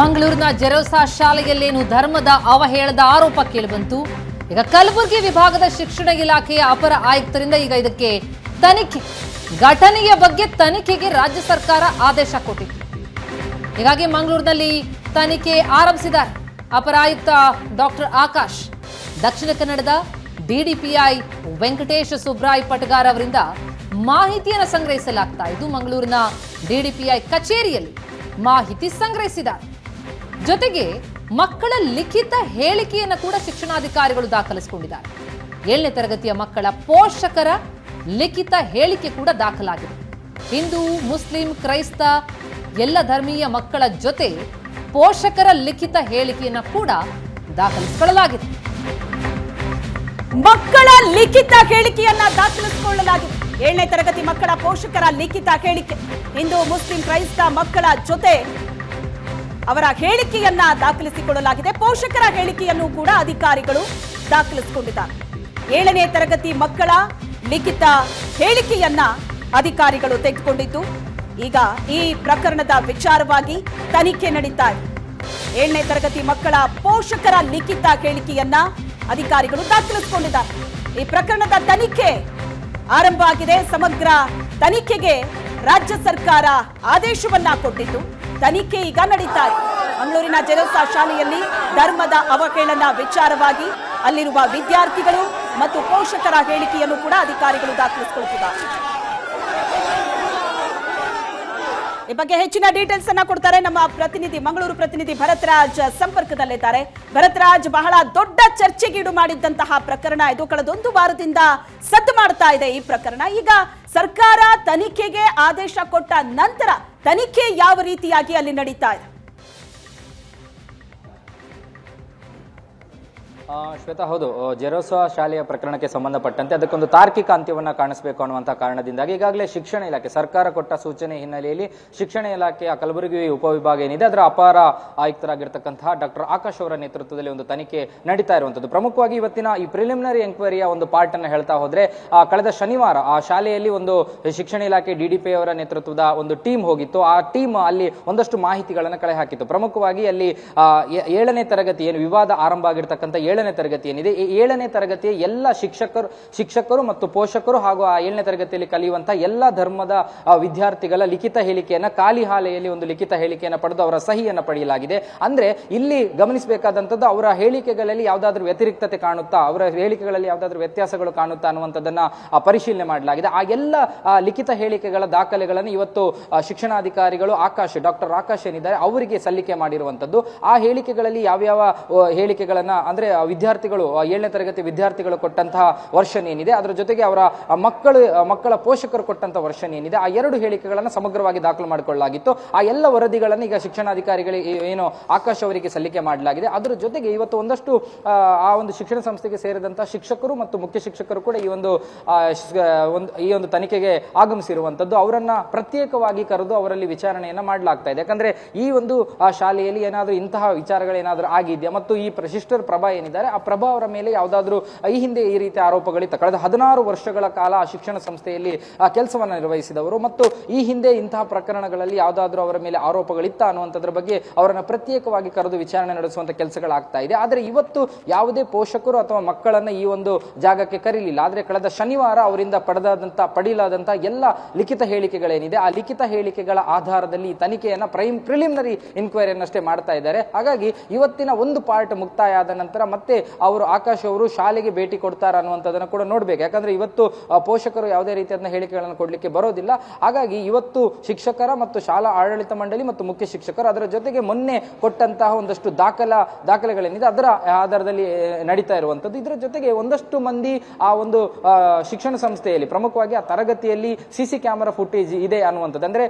ಮಂಗಳೂರಿನ ಜೆರೋಸಾ ಶಾಲೆಯಲ್ಲೇನು ಧರ್ಮದ ಅವಹೇಳದ ಆರೋಪ ಕೇಳಿಬಂತು. ಈಗ ಕಲಬುರಗಿ ವಿಭಾಗದ ಶಿಕ್ಷಣ ಇಲಾಖೆಯ ಅಪರ ಆಯುಕ್ತರಿಂದ ಈಗ ಇದಕ್ಕೆ ತನಿಖೆ, ಘಟನೆಯ ಬಗ್ಗೆ ತನಿಖೆಗೆ ರಾಜ್ಯ ಸರ್ಕಾರ ಆದೇಶ ಕೊಟ್ಟಿತ್ತು. ಹೀಗಾಗಿ ಮಂಗಳೂರಿನಲ್ಲಿ ತನಿಖೆ ಆರಂಭಿಸಿದ್ದಾರೆ ಅಪರ ಆಯುಕ್ತ ಡಾಕ್ಟರ್ ಆಕಾಶ್. ದಕ್ಷಿಣ ಕನ್ನಡದ ಡಿಡಿಪಿಐ ವೆಂಕಟೇಶ್ ಸುಬ್ರಾಯ್ ಪಟಗಾರ್ ಅವರಿಂದ ಮಾಹಿತಿಯನ್ನು ಸಂಗ್ರಹಿಸಲಾಗ್ತಾ ಇದ್ದು ಮಂಗಳೂರಿನ ಡಿಡಿಪಿಐ ಕಚೇರಿಯಲ್ಲಿ ಮಾಹಿತಿ ಸಂಗ್ರಹಿಸಿದ್ದಾರೆ. ಜೊತೆಗೆ ಮಕ್ಕಳ ಲಿಖಿತ ಹೇಳಿಕೆಯನ್ನು ಕೂಡ ಶಿಕ್ಷಣಾಧಿಕಾರಿಗಳು ದಾಖಲಿಸಿಕೊಂಡಿದ್ದಾರೆ. 7ನೇ ತರಗತಿಯ ಮಕ್ಕಳ ಪೋಷಕರ ಲಿಖಿತ ಹೇಳಿಕೆ ಕೂಡ ದಾಖಲಾಗಿದೆ. ಹಿಂದೂ, ಮುಸ್ಲಿಂ, ಕ್ರೈಸ್ತ ಎಲ್ಲ ಧರ್ಮೀಯ ಮಕ್ಕಳ ಜೊತೆ ಪೋಷಕರ ಲಿಖಿತ ಹೇಳಿಕೆಯನ್ನು ಕೂಡ ದಾಖಲಿಸಿಕೊಳ್ಳಲಾಗಿದೆ. ಮಕ್ಕಳ ಲಿಖಿತ ಹೇಳಿಕೆಯನ್ನ ದಾಖಲಿಸಿಕೊಳ್ಳಲಾಗಿದೆ. 7ನೇ ತರಗತಿ ಮಕ್ಕಳ ಪೋಷಕರ ಲಿಖಿತ ಹೇಳಿಕೆ, ಹಿಂದೂ, ಮುಸ್ಲಿಂ, ಕ್ರೈಸ್ತ ಮಕ್ಕಳ ಜೊತೆ ಅವರ ಹೇಳಿಕೆಯನ್ನ ದಾಖಲಿಸಿಕೊಳ್ಳಲಾಗಿದೆ. ಪೋಷಕರ ಹೇಳಿಕೆಯನ್ನು ಕೂಡ ಅಧಿಕಾರಿಗಳು ದಾಖಲಿಸಿಕೊಂಡಿದ್ದಾರೆ. 7ನೇ ತರಗತಿ ಮಕ್ಕಳ ಲಿಖಿತ ಹೇಳಿಕೆಯನ್ನ ಅಧಿಕಾರಿಗಳು ತೆಗೆದುಕೊಂಡಿದ್ದು ಈಗ ಈ ಪ್ರಕರಣದ ವಿಚಾರವಾಗಿ ತನಿಖೆ ನಡೀತಾ ಇದೆ. 7ನೇ ತರಗತಿ ಮಕ್ಕಳ ಪೋಷಕರ ಲಿಖಿತ ಹೇಳಿಕೆಯನ್ನ ಅಧಿಕಾರಿಗಳು ದಾಖಲಿಸಿಕೊಂಡಿದ್ದಾರೆ. ಈ ಪ್ರಕರಣದ ತನಿಖೆ ಆರಂಭ ಆಗಿದೆ. ಸಮಗ್ರ ತನಿಖೆಗೆ ರಾಜ್ಯ ಸರ್ಕಾರ ಆದೇಶವನ್ನ ಕೊಟ್ಟಿದ್ದು ತನಿಖೆ ಈಗ ನಡೀತಾ ಇದೆ. ಮಂಗಳೂರಿನ ಜೆರೋಸಾ ಶಾಲೆಯಲ್ಲಿ ಧರ್ಮದ ಅವಹೇಳನ ವಿಚಾರವಾಗಿ ಅಲ್ಲಿರುವ ವಿದ್ಯಾರ್ಥಿಗಳು ಮತ್ತು ಪೋಷಕರ ಹೇಳಿಕೆಯನ್ನು ಕೂಡ ಅಧಿಕಾರಿಗಳು ದಾಖಲಿಸಿಕೊಳ್ಳುತ್ತಿದ್ದಾರೆ. ಈ ಬಗ್ಗೆ ಹೆಚ್ಚಿನ ಡೀಟೇಲ್ಸ್ ಅನ್ನ ಕೊಡ್ತಾರೆ ನಮ್ಮ ಪ್ರತಿನಿಧಿ, ಮಂಗಳೂರು ಪ್ರತಿನಿಧಿ ಭರತ್ರಾಜ್ ಸಂಪರ್ಕದಲ್ಲಿದ್ದಾರೆ. ಭರತ್ರಾಜ್, ಬಹಳ ದೊಡ್ಡ ಚರ್ಚೆಗೀಡು ಮಾಡಿದ್ದಂತಹ ಪ್ರಕರಣ ಇದು. ಕಳೆದೊಂದು ವಾರದಿಂದ ಸದ್ದು ಮಾಡ್ತಾ ಇದೆ ಈ ಪ್ರಕರಣ. ಈಗ ಸರ್ಕಾರ ತನಿಖೆಗೆ ಆದೇಶ ಕೊಟ್ಟ ನಂತರ ತನಿಖೆ ಯಾವ ರೀತಿಯಾಗಿ ಅಲ್ಲಿ ನಡೀತಾ ಇದೆ? ಶ್ವೇತಾ, ಹೌದು, ಜೆರೋಸಾ ಶಾಲೆಯ ಪ್ರಕರಣಕ್ಕೆ ಸಂಬಂಧಪಟ್ಟಂತೆ ಅದಕ್ಕೊಂದು ತಾರ್ಕಿಕ ಅಂತ್ಯವನ್ನು ಕಾಣಿಸಬೇಕು ಅನ್ನುವಂಥ ಕಾರಣದಿಂದಾಗಿ ಈಗಾಗಲೇ ಶಿಕ್ಷಣ ಇಲಾಖೆ ಸರ್ಕಾರ ಕೊಟ್ಟ ಸೂಚನೆ ಹಿನ್ನೆಲೆಯಲ್ಲಿ ಶಿಕ್ಷಣ ಇಲಾಖೆಯ ಕಲಬುರಗಿ ಉಪವಿಭಾಗ ಏನಿದೆ ಅದರ ಅಪಾರ ಆಯುಕ್ತರಾಗಿರ್ತಕ್ಕಂತಹ ಡಾಕ್ಟರ್ ಆಕಾಶ್ ಅವರ ನೇತೃತ್ವದಲ್ಲಿ ಒಂದು ತನಿಖೆ ನಡೀತಾ ಇರುವಂಥದ್ದು. ಪ್ರಮುಖವಾಗಿ ಇವತ್ತಿನ ಈ ಪ್ರಿಲಿಮಿನರಿ ಎಂಕ್ವೈರಿಯ ಒಂದು ಪಾರ್ಟ್ ಅನ್ನು ಹೇಳ್ತಾ ಹೋದ್ರೆ, ಕಳೆದ ಶನಿವಾರ ಆ ಶಾಲೆಯಲ್ಲಿ ಒಂದು ಶಿಕ್ಷಣ ಇಲಾಖೆ ಡಿಡಿಪಿ ಅವರ ನೇತೃತ್ವದ ಒಂದು ಟೀಮ್ ಹೋಗಿತ್ತು. ಆ ಟೀಮ್ ಅಲ್ಲಿ ಒಂದಷ್ಟು ಮಾಹಿತಿಗಳನ್ನು ಕಳೆ ಹಾಕಿತ್ತು. ಪ್ರಮುಖವಾಗಿ ಅಲ್ಲಿ 7ನೇ ತರಗತಿ ಏನು ವಿವಾದ ಆರಂಭ ಆಗಿರ್ತಕ್ಕಂಥ 7ನೇ ತರಗತಿ ಏನಿದೆ, ಈ 7ನೇ ತರಗತಿಯ ಎಲ್ಲ ಶಿಕ್ಷಕರು ಮತ್ತು ಪೋಷಕರು ಹಾಗೂ ಆ 7ನೇ ತರಗತಿಯಲ್ಲಿ ಕಲಿಯುವಂತಹ ಎಲ್ಲ ಧರ್ಮದ ವಿದ್ಯಾರ್ಥಿಗಳ ಲಿಖಿತ ಹೇಳಿಕೆಯನ್ನ ಖಾಲಿ ಹಾಲೆಯಲ್ಲಿ ಒಂದು ಲಿಖಿತ ಹೇಳಿಕೆಯನ್ನು ಪಡೆದು ಅವರ ಸಹಿಯನ್ನು ಪಡೆಯಲಾಗಿದೆ. ಅಂದ್ರೆ ಇಲ್ಲಿ ಗಮನಿಸಬೇಕಾದಂಥದ್ದು, ಅವರ ಹೇಳಿಕೆಗಳಲ್ಲಿ ಯಾವುದಾದ್ರೂ ವ್ಯತಿರಿಕ್ತತೆ ಕಾಣುತ್ತಾ, ಅವರ ಹೇಳಿಕೆಗಳಲ್ಲಿ ಯಾವುದಾದ್ರೂ ವ್ಯತ್ಯಾಸಗಳು ಕಾಣುತ್ತಾ ಅನ್ನುವಂಥದ್ದನ್ನ ಪರಿಶೀಲನೆ ಮಾಡಲಾಗಿದೆ. ಆ ಎಲ್ಲ ಲಿಖಿತ ಹೇಳಿಕೆಗಳ ದಾಖಲೆಗಳನ್ನು ಇವತ್ತು ಶಿಕ್ಷಣಾಧಿಕಾರಿಗಳು ಡಾಕ್ಟರ್ ಆಕಾಶ್ ಏನಿದ್ದಾರೆ ಅವರಿಗೆ ಸಲ್ಲಿಕೆ ಮಾಡಿರುವಂಥದ್ದು. ಆ ಹೇಳಿಕೆಗಳಲ್ಲಿ ಯಾವ್ಯಾವ ಹೇಳಿಕೆಗಳನ್ನ ಅಂದ್ರೆ ವಿದ್ಯಾರ್ಥಿಗಳು 7ನೇ ತರಗತಿ ವಿದ್ಯಾರ್ಥಿಗಳು ಕೊಟ್ಟಂತಹ ವರ್ಷನ್ ಏನಿದೆ, ಅದರ ಜೊತೆಗೆ ಅವರ ಮಕ್ಕಳ ಪೋಷಕರು ಕೊಟ್ಟಂತಹ ವರ್ಷನ್ ಏನಿದೆ, ಆ ಎರಡು ಹೇಳಿಕೆಗಳನ್ನು ಸಮಗ್ರವಾಗಿ ದಾಖಲು ಮಾಡಿಕೊಳ್ಳಲಾಗಿತ್ತು. ಆ ಎಲ್ಲ ವರದಿಗಳನ್ನು ಈಗ ಶಿಕ್ಷಣಾಧಿಕಾರಿಗಳಿಗೆ ಏನು ಆಕಾಶ್ ಅವರಿಗೆ ಸಲ್ಲಿಕೆ ಮಾಡಲಾಗಿದೆ. ಅದರ ಜೊತೆಗೆ ಇವತ್ತು ಒಂದಷ್ಟು ಆ ಒಂದು ಶಿಕ್ಷಣ ಸಂಸ್ಥೆಗೆ ಸೇರಿದಂತಹ ಶಿಕ್ಷಕರು ಮತ್ತು ಮುಖ್ಯ ಶಿಕ್ಷಕರು ಕೂಡ ಈ ಒಂದು ತನಿಖೆಗೆ ಆಗಮಿಸಿರುವಂತದ್ದು. ಅವರನ್ನ ಪ್ರತ್ಯೇಕವಾಗಿ ಕರೆದು ಅವರಲ್ಲಿ ವಿಚಾರಣೆಯನ್ನ ಮಾಡಲಾಗ್ತಾ ಇದೆ. ಯಾಕಂದ್ರೆ ಈ ಒಂದು ಶಾಲೆಯಲ್ಲಿ ಏನಾದರೂ ಇಂತಹ ವಿಚಾರಗಳೇನಾದರೂ ಆಗಿದೆಯಾ ಮತ್ತು ಈ ಸಿಸ್ಟರ್ ಪ್ರಭಾ ಏನಿದ್ದಾರೆ ಆ ಪ್ರಭಾ ಅವರ ಮೇಲೆ ಯಾವುದಾದ್ರೂ ಈ ಹಿಂದೆ ಈ ರೀತಿಯ ಆರೋಪಗಳಿತ್ತು. ಕಳೆದ 16 ವರ್ಷಗಳ ಕಾಲ ಆ ಶಿಕ್ಷಣ ಸಂಸ್ಥೆಯಲ್ಲಿ ಕೆಲಸವನ್ನು ನಿರ್ವಹಿಸಿದವರು ಮತ್ತು ಈ ಹಿಂದೆ ಇಂತಹ ಪ್ರಕರಣಗಳಲ್ಲಿ ಯಾವುದಾದ್ರೂ ಅವರ ಮೇಲೆ ಆರೋಪಗಳಿತ್ತ ಅನ್ನುವಂಥದ್ರ ಬಗ್ಗೆ ಅವರನ್ನ ಪ್ರತ್ಯೇಕವಾಗಿ ಕರೆದು ವಿಚಾರಣೆ ನಡೆಸುವಂತ ಕೆಲಸಗಳಾಗ್ತಾ ಇದೆ. ಆದರೆ ಇವತ್ತು ಯಾವುದೇ ಪೋಷಕರು ಅಥವಾ ಮಕ್ಕಳನ್ನ ಈ ಒಂದು ಜಾಗಕ್ಕೆ ಕರೀಲಿಲ್ಲ. ಆದರೆ ಕಳೆದ ಶನಿವಾರ ಅವರಿಂದ ಪಡೆಯಲಾದಂತ ಎಲ್ಲ ಲಿಖಿತ ಹೇಳಿಕೆಗಳೇನಿದೆ ಆ ಲಿಖಿತ ಹೇಳಿಕೆಗಳ ಆಧಾರದಲ್ಲಿ ಈ ತನಿಖೆಯನ್ನ ಪ್ರಿಲಿಮಿನರಿ ಇನ್ಕ್ವೈರಿಯನ್ನಷ್ಟೇ ಮಾಡ್ತಾ ಇದ್ದಾರೆ. ಹಾಗಾಗಿ ಇವತ್ತಿನ ಒಂದು ಪಾರ್ಟ್ ಮುಕ್ತಾಯ ಆದ ನಂತರ ಮತ್ತೆ ಅವರು ಆಕಾಶ್ ಅವರು ಶಾಲೆಗೆ ಭೇಟಿ ಕೊಡ್ತಾರ ಅನ್ನುವಂಥದ್ದನ್ನು ಕೂಡ ನೋಡ್ಬೇಕು. ಯಾಕಂದ್ರೆ ಇವತ್ತು ಪೋಷಕರು ಯಾವುದೇ ರೀತಿಯಾದ ಹೇಳಿಕೆಗಳನ್ನು ಕೊಡ್ಲಿಕ್ಕೆ ಬರೋದಿಲ್ಲ. ಹಾಗಾಗಿ ಇವತ್ತು ಶಿಕ್ಷಕರ ಮತ್ತು ಶಾಲಾ ಆಡಳಿತ ಮಂಡಳಿ ಮತ್ತು ಮುಖ್ಯ ಶಿಕ್ಷಕರು ಅದರ ಜೊತೆಗೆ ಮೊನ್ನೆ ಕೊಟ್ಟಂತಹ ಒಂದಷ್ಟು ದಾಖಲೆಗಳೇನಿದೆ ಅದರ ಆಧಾರದಲ್ಲಿ ನಡೀತಾ ಇರುವಂತದ್ದು. ಇದರ ಜೊತೆಗೆ ಒಂದಷ್ಟು ಮಂದಿ ಆ ಒಂದು ಶಿಕ್ಷಣ ಸಂಸ್ಥೆಯಲ್ಲಿ ಪ್ರಮುಖವಾಗಿ ಆ ತರಗತಿಯಲ್ಲಿ ಸಿಸಿ ಕ್ಯಾಮೆರಾ ಫುಟೇಜ್ ಇದೆ ಅನ್ನುವಂಥದ್ದು, ಅಂದ್ರೆ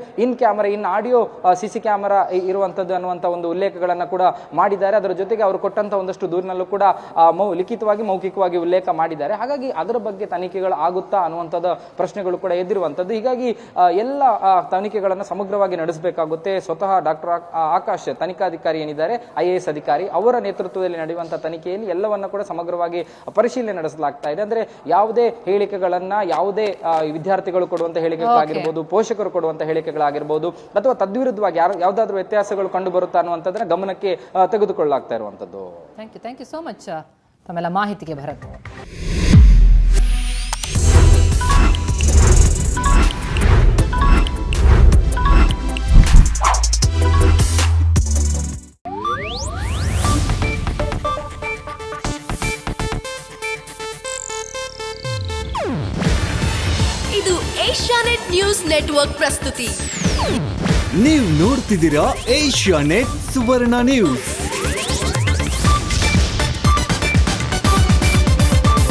ಇನ್ ಆಡಿಯೋ ಸಿಸಿ ಕ್ಯಾಮೆರಾ ಇರುವಂತದ್ದು ಅನ್ನುವಂಥ ಒಂದು ಉಲ್ಲೇಖಗಳನ್ನ ಕೂಡ ಮಾಡಿದ್ದಾರೆ. ಅದರ ಜೊತೆಗೆ ಅವರು ಕೊಟ್ಟಂತ ಒಂದಷ್ಟು ದೂರಿನಲ್ಲೂ ಕೂಡ ಕೂಡ ಲಿಖಿತವಾಗಿ ಮೌಖಿಕವಾಗಿ ಉಲ್ಲೇಖ ಮಾಡಿದ್ದಾರೆ. ಹಾಗಾಗಿ ಅದರ ಬಗ್ಗೆ ತನಿಖೆಗಳು ಆಗುತ್ತಾ ಅನ್ನುವಂಥದ್ದು ಪ್ರಶ್ನೆಗಳು ಕೂಡ ಎದ್ದಿರುವಂಥದ್ದು. ಹೀಗಾಗಿ ಎಲ್ಲ ತನಿಖೆಗಳನ್ನು ಸಮಗ್ರವಾಗಿ ನಡೆಸಬೇಕಾಗುತ್ತೆ. ಸ್ವತಃ ಡಾಕ್ಟರ್ ಆಕಾಶ್ ತನಿಖಾಧಿಕಾರಿ ಏನಿದ್ದಾರೆ, IAS ಅಧಿಕಾರಿ, ಅವರ ನೇತೃತ್ವದಲ್ಲಿ ನಡೆಯುವಂತಹ ತನಿಖೆಯಲ್ಲಿ ಎಲ್ಲವನ್ನ ಕೂಡ ಸಮಗ್ರವಾಗಿ ಪರಿಶೀಲನೆ ನಡೆಸಲಾಗ್ತಾ ಇದೆ. ಅಂದ್ರೆ ಯಾವುದೇ ಹೇಳಿಕೆಗಳನ್ನ, ಯಾವುದೇ ವಿದ್ಯಾರ್ಥಿಗಳು ಕೊಡುವಂತ ಹೇಳಿಕೆಗಳಾಗಿರ್ಬೋದು, ಪೋಷಕರು ಕೊಡುವಂತ ಹೇಳಿಕೆಗಳಾಗಿರ್ಬೋದು, ಅಥವಾ ತದ್ವಿರುದ್ಧವಾಗಿ ಯಾವ್ದಾದ್ರು ವ್ಯತ್ಯಾಸಗಳು ಕಂಡು ಬರುತ್ತಾ ಅನ್ನುವಂಥದ್ದನ್ನ ಗಮನಕ್ಕೆ ತೆಗೆದುಕೊಳ್ಳಲಾಗ್ತಾ ಇರುವಂತದ್ದು. ಥ್ಯಾಂಕ್ ಯು ಸೋ ಮಚ್ ತಮ್ಮೆಲ್ಲ ಮಾಹಿತಿಗೆ ಭರತ್. ಇದು ಏಷ್ಯಾನೆಟ್ ನ್ಯೂಸ್ ನೆಟ್ವರ್ಕ್ ಪ್ರಸ್ತುತಿ. ನೀವು ನೋಡ್ತಿದ್ದೀರಾ ಏಷ್ಯಾನೆಟ್ ಸುವರ್ಣ ನ್ಯೂಸ್.